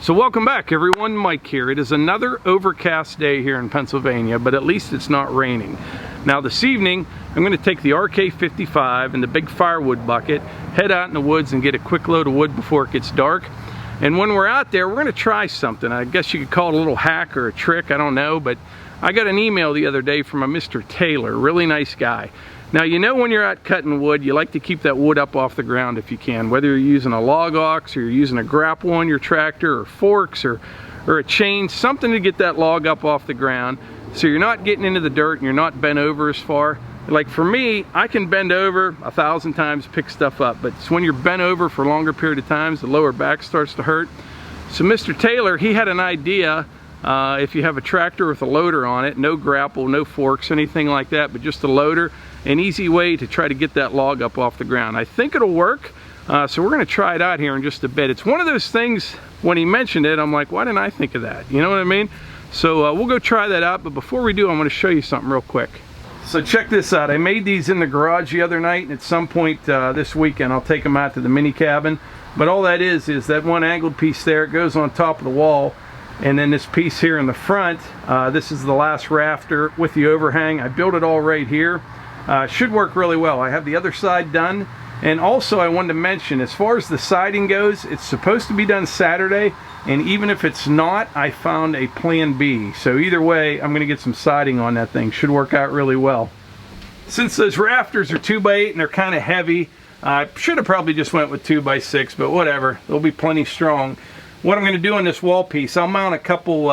So welcome back everyone, Mike here. It is another overcast day here in Pennsylvania, but at least it's not raining. Now this evening, I'm going to take the RK55 and the big firewood bucket, head out in the woods and get a quick load of wood before it gets dark. And when we're out there, we're going to try something. I guess you could call it a little hack or a trick, I don't know, but I got an email the other day from a Mr. Taylor, really nice guy. Now, you know when you're out cutting wood, you like to keep that wood up off the ground if you can, whether you're using a log ox or you're using a grapple on your tractor or forks or a chain, something to get that log up off the ground so you're not getting into the dirt and you're not bent over as far. Like for me, I can bend over 1,000 times, pick stuff up, but it's when you're bent over for a longer period of times, the lower back starts to hurt. So Mr. Taylor, he had an idea. If you have a tractor with a loader on it, no grapple, no forks, anything like that, but just a loader, an easy way to try to get that log up off the ground. I think it'll work, so we're going to try it out here in just a bit. It's one of those things, when he mentioned it, I'm like, why didn't I think of that? You know what I mean? So we'll go try that out, but before we do, I'm going to show you something real quick. So check this out. I made these in the garage the other night, and at some point this weekend I'll take them out to the mini cabin. But all that is that one angled piece there, it goes on top of the wall. And then this piece here in the front, this is the last rafter with the overhang. I built it all right here. Should work really well. I have the other side done. And also I wanted to mention, as far as the siding goes, it's supposed to be done Saturday. And even if it's not, I found a plan B. So either way, I'm gonna get some siding on that thing. Should work out really well. Since those rafters are 2x8 and they're kind of heavy, I should have probably just went with 2x6, but whatever, they'll be plenty strong. What I'm going to do on this wall piece, I'll mount a couple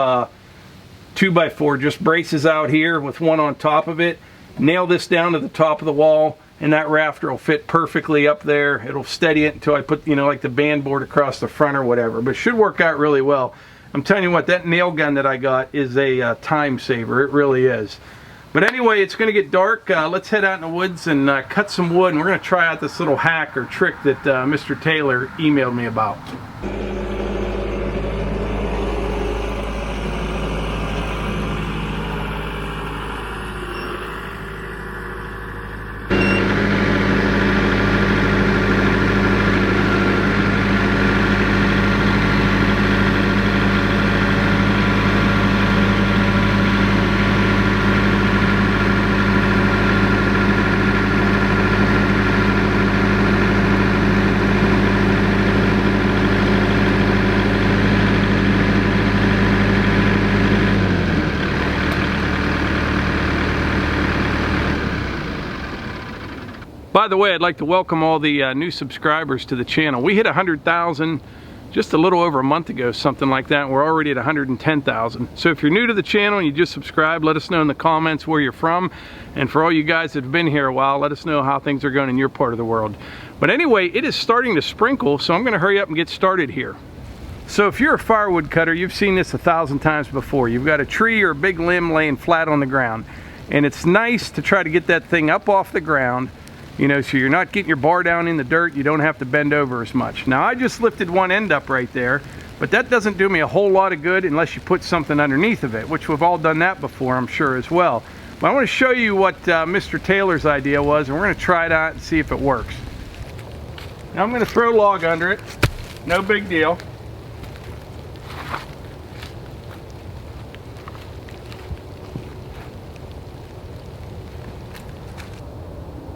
2x4 just braces out here with one on top of it, nail this down to the top of the wall, and that rafter will fit perfectly up there. It'll steady it until I put, you know, like the band board across the front or whatever, but it should work out really well. I'm telling you what, that nail gun that I got is a time saver. It really is. But anyway, it's going to get dark. Let's head out in the woods and cut some wood, and we're going to try out this little hack or trick that Mr. Taylor emailed me about. By the way, I'd like to welcome all the new subscribers to the channel. We hit 100,000 just a little over a month ago, something like that. We're already at 110,000. So if you're new to the channel and you just subscribe, let us know in the comments where you're from. And for all you guys that have been here a while, let us know how things are going in your part of the world. But anyway, it is starting to sprinkle, so I'm going to hurry up and get started here. So if you're a firewood cutter, you've seen this 1,000 times before. You've got a tree or a big limb laying flat on the ground. And it's nice to try to get that thing up off the ground, you know, so you're not getting your bar down in the dirt, you don't have to bend over as much. Now I just lifted one end up right there, but that doesn't do me a whole lot of good unless you put something underneath of it, which we've all done that before, I'm sure, as well. But I want to show you what Mr. Taylor's idea was, and we're going to try it out and see if it works. Now I'm going to throw a log under it, no big deal.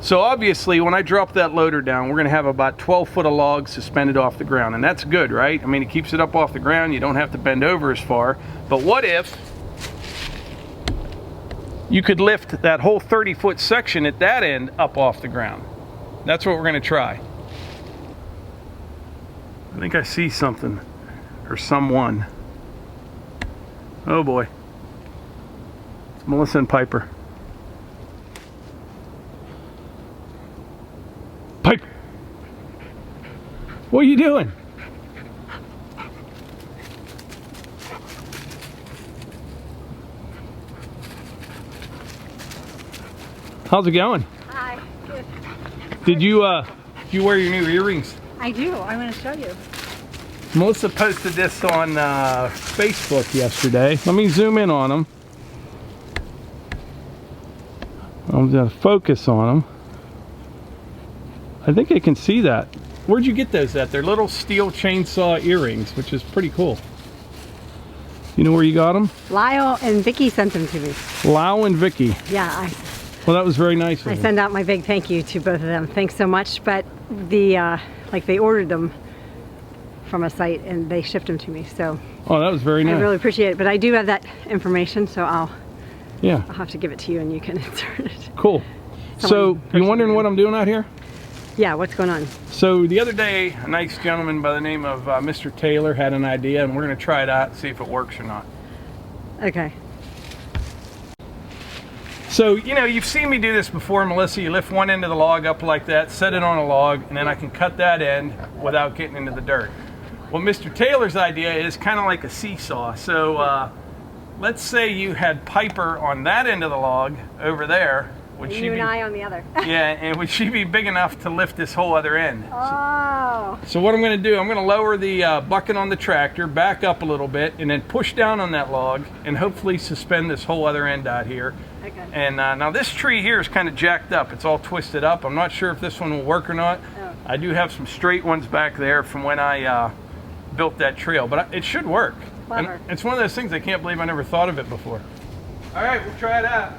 So obviously when I drop that loader down, we're going to have about 12 foot of logs suspended off the ground, and that's good, right? I mean, it keeps it up off the ground, you don't have to bend over as far. But what if you could lift that whole 30-foot section at that end up off the ground? That's what we're going to try. I think I see something or someone. Oh boy, it's Melissa and Piper. Pipe! What are you doing? How's it going? Hi. Good. Did you wear your new earrings? I do. I'm going to show you. Melissa posted this on Facebook yesterday. Let me zoom in on them. I'm going to focus on them. I think I can see that. Where'd you get those at? They're little Stihl chainsaw earrings, which is pretty cool. You know where you got them? Lyle and Vicky sent them to me. Lau and Vicky. Yeah, Well, that was very nice of I them. send out my big thank you to both of them. Thanks so much. But the like they ordered them from a site and they shipped them to me. So Oh, that was very nice. I really appreciate it. But I do have that information, so I'll Yeah. have to give it to you and you can insert it. Cool. So, you wondering what I'm doing out here? Yeah, what's going on? So the other day, a nice gentleman by the name of Mr. Taylor had an idea, and we're going to try it out and see if it works or not. Okay. So, you know, you've seen me do this before, Melissa. You lift one end of the log up like that, set it on a log, and then I can cut that end without getting into the dirt. Well, Mr. Taylor's idea is kind of like a seesaw. So let's say you had Piper on that end of the log over there. Would she You and be, I on the other. yeah, and would she be big enough to lift this whole other end? Oh. So what I'm going to do, I'm going to lower the bucket on the tractor, back up a little bit, and then push down on that log, and hopefully suspend this whole other end out here. Okay. And now this tree here is kind of jacked up. It's all twisted up. I'm not sure if this one will work or not. Oh. I do have some straight ones back there from when I built that trail, but it should work. Clever. And it's one of those things I can't believe I never thought of it before. All right, we'll try it out.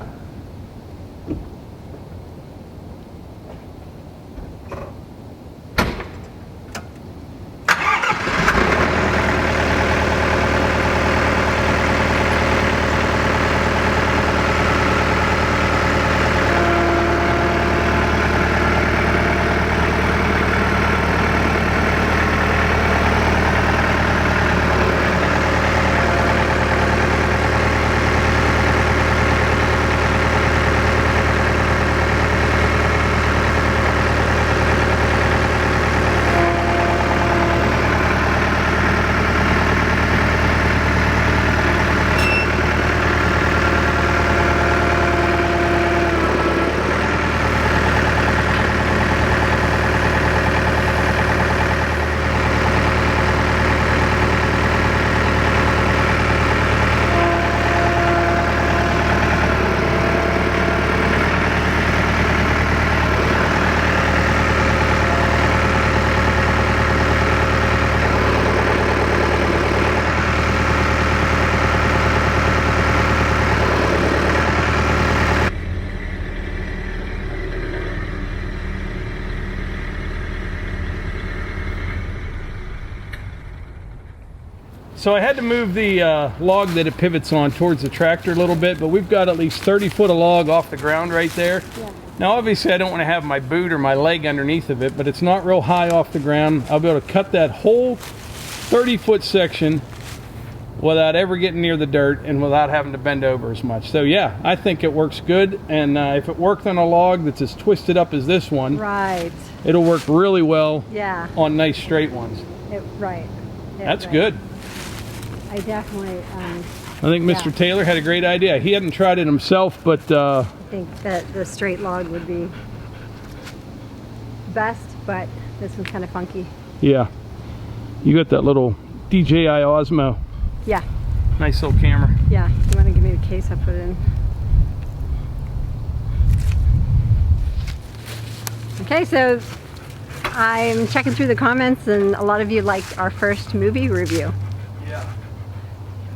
So I had to move the log that it pivots on towards the tractor a little bit, but we've got at least 30 foot of log off the ground right there. Yeah. Now obviously I don't want to have my boot or my leg underneath of it, but it's not real high off the ground. I'll be able to cut that whole 30-foot section without ever getting near the dirt and without having to bend over as much. So yeah, I think it works good, and if it worked on a log that's as twisted up as this one, Right. it'll work really well Yeah. on nice straight ones. Right. That's right. good. I definitely I think Mr. Yeah. Taylor had a great idea. He hadn't tried it himself, but think that the straight log would be best, but this one's kind of funky. yeah, you got that little DJI Osmo. Yeah. Nice little camera. Yeah. You want to give me the case I put in? Okay, so I'm checking through the comments, and a lot of you liked our first movie review. Yeah.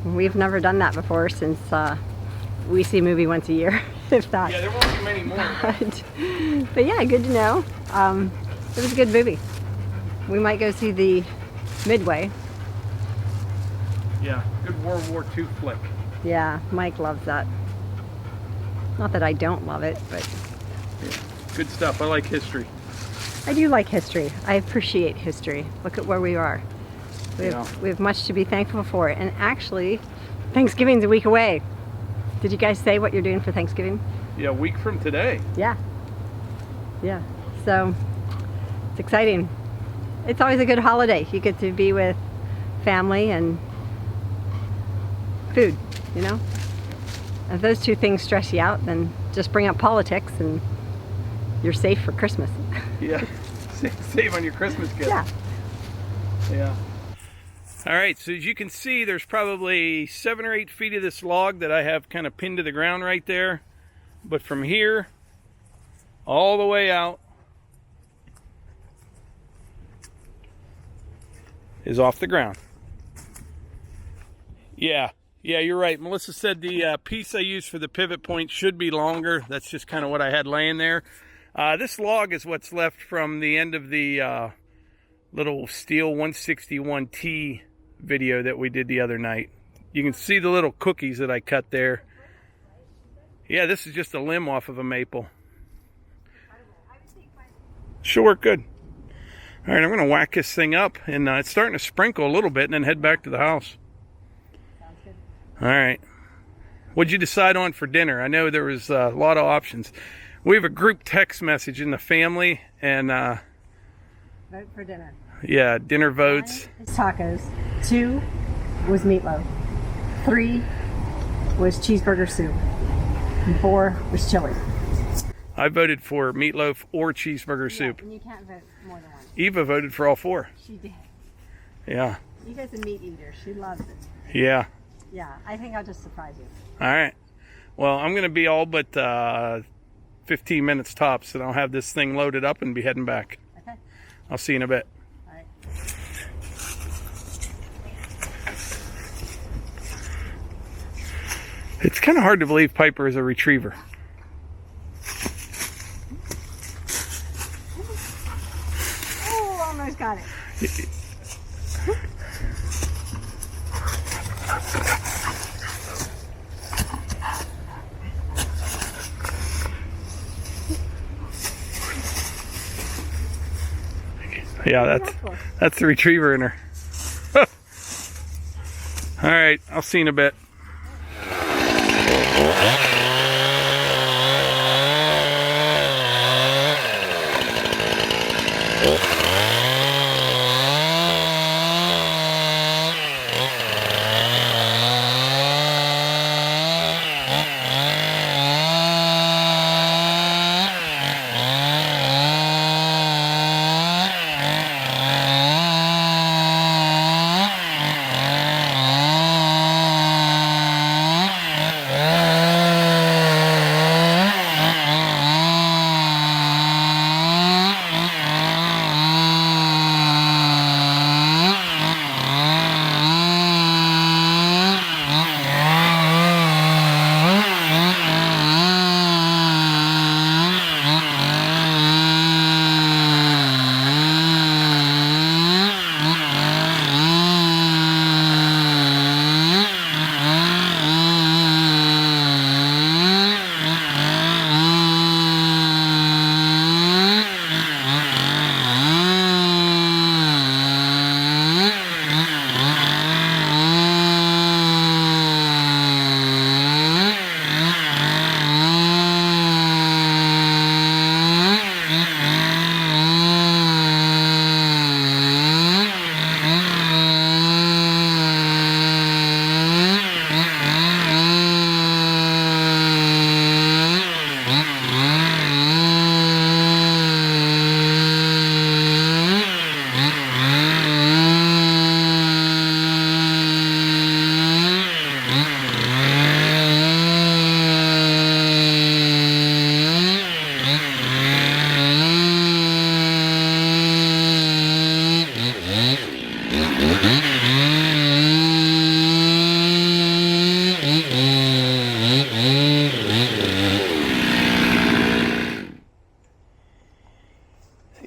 We've never done that before since we see a movie once a year, if that. Yeah, there won't be many more. But yeah, good to know. It was a good movie. We might go see the Midway. Yeah, good World War II flick. Yeah, Mike loves that. Not that I don't love it, but Yeah. Good stuff. I like history. I do like history. I appreciate history. Look at where we are. We have much to be thankful for. And actually, Thanksgiving's a week away. Did you guys say what you're doing for Thanksgiving? Yeah, a week from today. Yeah. Yeah. So it's exciting. It's always a good holiday. You get to be with family and food, you know? If those two things stress you out, then just bring up politics and you're safe for Christmas. Yeah. Save on your Christmas gift. Yeah. Yeah. All right, so as you can see, there's probably 7 or 8 feet of this log that I have kind of pinned to the ground right there. But from here all the way out is off the ground. Yeah, Yeah, you're right. Melissa said the piece I used for the pivot point should be longer. That's just kind of what I had laying there. This log is what's left from the end of the little Stihl 161T video that we did the other night. You can see the little cookies that I cut there. Yeah, this is just a limb off of a maple. Should work good. All right, I'm going to whack this thing up, and it's starting to sprinkle a little bit, and then head back to the house. Sounds good. All right. What'd you decide on for dinner? I know there was a lot of options. We have a group text message in the family, and Vote for dinner. yeah, dinner votes. 1 is tacos. 2 was meatloaf. 3 was cheeseburger soup. And 4 was chili. I voted for meatloaf or cheeseburger soup. And you can't vote more than one. Eva voted for all 4. She did. Yeah. Eva's a meat eater. She loves it. Yeah. Yeah, I think I'll just surprise you. All right. Well, I'm going to be all but 15 minutes tops, and I'll have this thing loaded up and be heading back. Okay. I'll see you in a bit. All right. It's kind of hard to believe Piper is a retriever. Oh, almost got it. Yeah, that's the retriever in her. All right, I'll see you in a bit.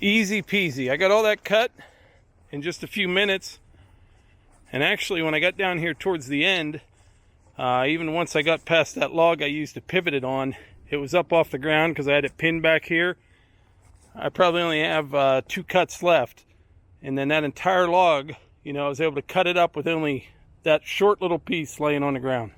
Easy peasy. I got all that cut in just a few minutes. And actually, when I got down here towards the end, even once I got past that log I used to pivot it on, it was up off the ground because I had it pinned back here. I probably only have 2 cuts left. And then that entire log, you know, I was able to cut it up with only that short little piece laying on the ground.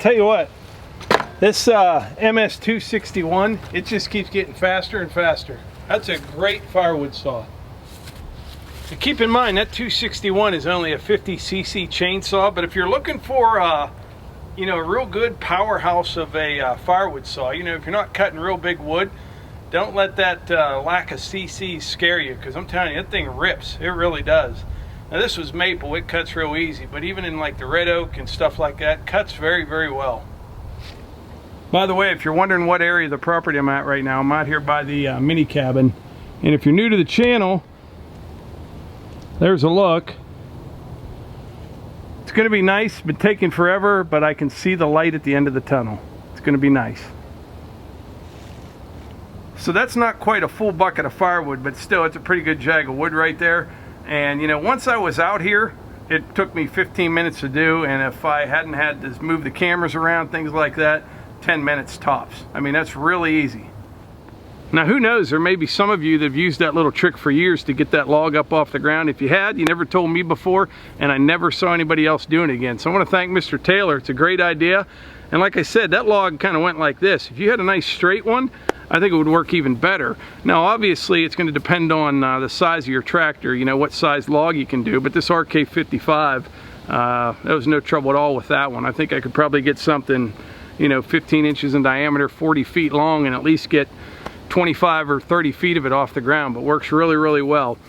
tell you what, this MS261, it just keeps getting faster and faster. That's a great firewood saw. So keep in mind that 261 is only a 50cc chainsaw, but if you're looking for you know, a real good powerhouse of a firewood saw, you know, if you're not cutting real big wood, don't let that lack of CCs scare you, because I'm telling you, that thing rips. It really does. Now this was maple, it cuts real easy, but even in like the red oak and stuff like that, cuts very, very well. By the way, if you're wondering what area of the property I'm at right now, I'm out here by the mini cabin. And if you're new to the channel, there's a look. It's going to be nice, been taking forever, but I can see the light at the end of the tunnel. It's going to be nice. So that's not quite a full bucket of firewood, but still it's a pretty good jag of wood right there. And you know, once I was out here, it took me 15 minutes to do, and if I hadn't had to move the cameras around, things like that, 10 minutes tops. I mean, that's really easy. Now who knows, there may be some of you that have used that little trick for years to get that log up off the ground. If you had, you never told me before, and I never saw anybody else doing it again. So I want to thank Mr. Taylor. It's a great idea. And like I said, that log kind of went like this. If you had a nice straight one, I think it would work even better. Now obviously it's going to depend on the size of your tractor, you know, what size log you can do, but this RK55, there was no trouble at all with that one. I think I could probably get something, you know, 15 inches in diameter, 40 feet long, and at least get 25 or 30 feet of it off the ground, but works really, really well.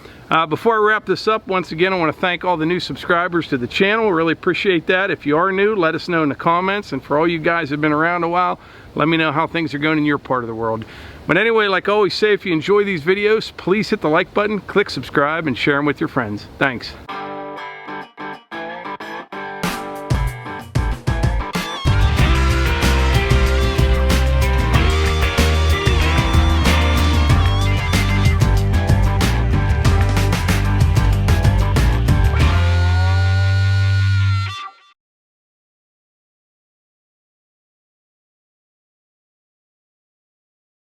Before I wrap this up, once again, I want to thank all the new subscribers to the channel. Really appreciate that. If you are new, let us know in the comments, and for all you guys who have been around a while, let me know how things are going in your part of the world. But anyway, like I always say, if you enjoy these videos, please hit the like button, click subscribe, and share them with your friends. Thanks.